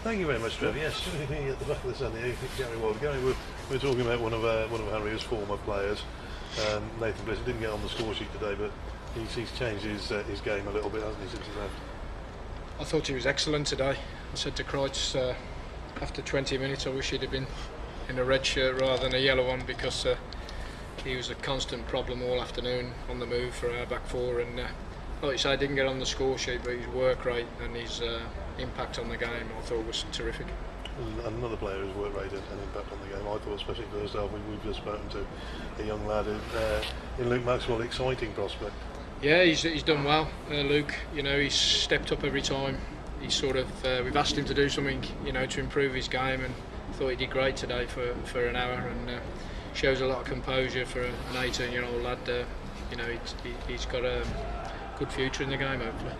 Thank you very much, Trev. Yes, at the back of the stand here, Gary Ward. Gary, we're talking about one of Harriers' former players, Nathan Bliss. He didn't get on the score sheet today, but he's changed his game a little bit, hasn't he, since he left? I thought he was excellent today. I said to Kreutz after 20 minutes, I wish he'd have been in a red shirt rather than a yellow one, because he was a constant problem all afternoon on the move for our back four. And like you say, didn't get on the score sheet, but his work rate and his impact on the game I thought was terrific. Another player whose work rate and impact on the game, I thought, especially first half, we've just spoken to a young lad in Luke Maxwell, exciting prospect. Yeah, he's done well, Luke. You know, he's stepped up every time. He's sort of we've asked him to do something, you know, to improve his game, and I thought he did great today for an hour, and shows a lot of composure for an 18-year-old lad. You know, he's got a good future in the game, hopefully.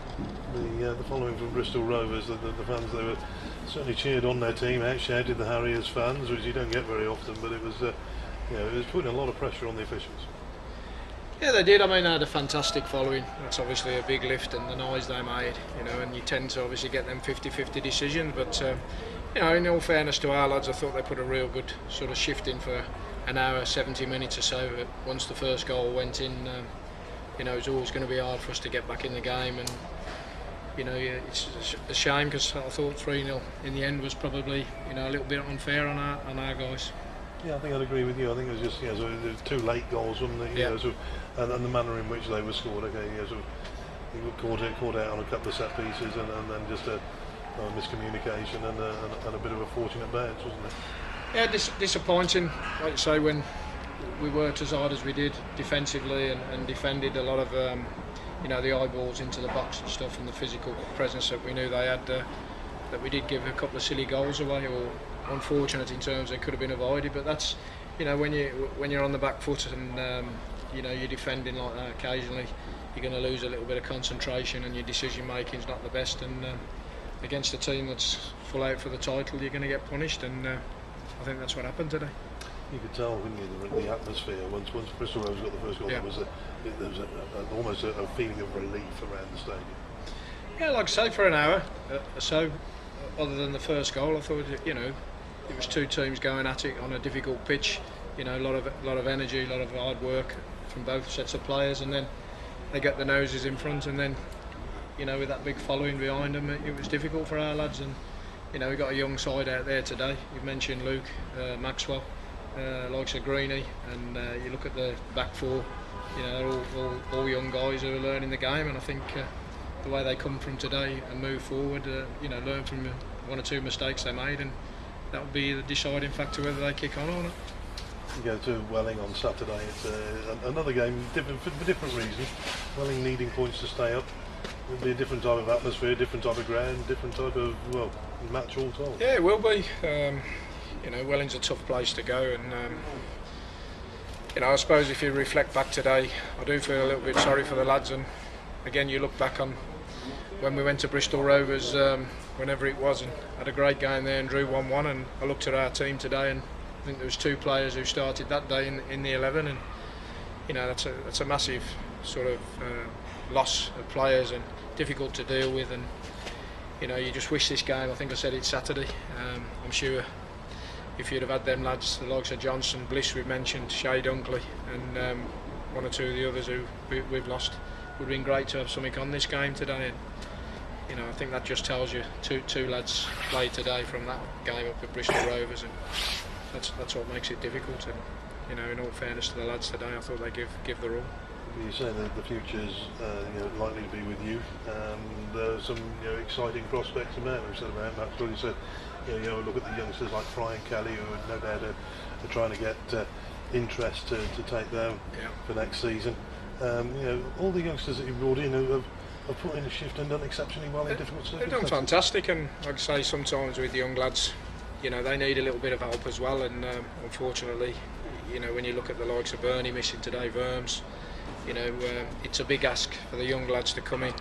The following from Bristol Rovers, the fans, they were certainly cheered on their team, outshouted the Harriers fans, which you don't get very often, but it was it was putting a lot of pressure on the officials. Yeah, they did. I mean, they had a fantastic following. That's obviously a big lift, and the noise they made, you know, and you tend to obviously get them 50-50 decisions, but you know, in all fairness to our lads, I thought they put a real good sort of shift in for an hour, 70 minutes or so. But once the first goal went in, you know, it's always going to be hard for us to get back in the game, and you know, it's a shame, because I thought 3-0 in the end was probably, you know, a little bit unfair on our guys. Yeah, I think I'd agree with you. I think it was just, so there were two late goals, wasn't it? You know, and the manner in which they were scored. Okay, he got caught out on a couple of set pieces, and then just a miscommunication and a bit of a fortunate bounce, wasn't it? Yeah, disappointing. Like you say, when we worked as hard as we did defensively and defended a lot of you know, the eyeballs into the box and stuff, and the physical presence that we knew they had, that we did give a couple of silly goals away, or unfortunate in terms they could have been avoided. But that's, you know, when you're on the back foot and you know, you're defending like that, occasionally you're going to lose a little bit of concentration, and your decision making is not the best, and against a team that's full out for the title, you're going to get punished, and I think that's what happened today. You could tell, couldn't you, the atmosphere once Bristol Rovers got the first goal. Yeah. There was almost a feeling of relief around the stadium. Yeah, like I say, for an hour or so, other than the first goal, I thought, you know, it was two teams going at it on a difficult pitch. You know, a lot of energy, a lot of hard work from both sets of players, and then they get the noses in front, and then, you know, with that big following behind them, it was difficult for our lads. And you know, we got a young side out there today. You've mentioned Luke Maxwell, likes of Greeny, and you look at the back four. You know, they're all young guys who are learning the game, and I think the way they come from today and move forward, you know, learn from one or two mistakes they made, and that will be the deciding factor whether they kick on or not. You go to Welling on Saturday. It's another game, for different reasons. Welling needing points to stay up. It'll be a different type of atmosphere, different type of ground, different type of, well, match all told. Yeah, it will be. You know, Welling's a tough place to go, and you know, I suppose if you reflect back today, I do feel a little bit sorry for the lads. And again, you look back on when we went to Bristol Rovers, whenever it was, and had a great game there and drew 1-1. And I looked at our team today, and I think there was two players who started that day in the 11, and you know, that's a massive sort of loss of players, and difficult to deal with. And you know, you just wish this game, I think I said it Saturday, I'm sure if you'd have had them lads, the likes of Johnson, Bliss we've mentioned, Shea Dunkley, and one or two of the others who we've lost, would have been great to have something on this game today. And you know, I think that just tells you two lads played today from that game up at Bristol Rovers, and that's what makes it difficult. And you know, in all fairness to the lads today, I thought they give their all. You say that the future's you know, likely to be with you. There's some, you know, exciting prospects about. We said about Maxwell. You said, you know, look at the youngsters like Brian Kelly, who no doubt are trying to get interest to take them for next season. You know, all the youngsters that you brought in have put in a shift and done exceptionally well in difficult circumstances. They've done fantastic, and like I say, sometimes with the young lads, you know, they need a little bit of help as well. And unfortunately, you know, when you look at the likes of Bernie missing today, Verms, you know, it's a big ask for the young lads to come in.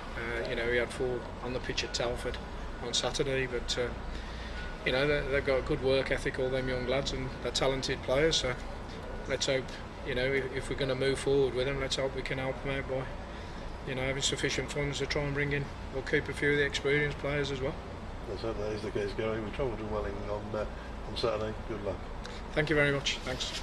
You know, we had 4 on the pitch at Telford on Saturday, but you know, they've got a good work ethic, all them young lads, and they're talented players. So let's hope, you know, if we're going to move forward with them, let's hope we can help them out by, you know, having sufficient funds to try and bring in or keep a few of the experienced players as well. let's hope that is the case, Gary. We travelled to Welling on Saturday. Good luck. Thank you very much. Thanks.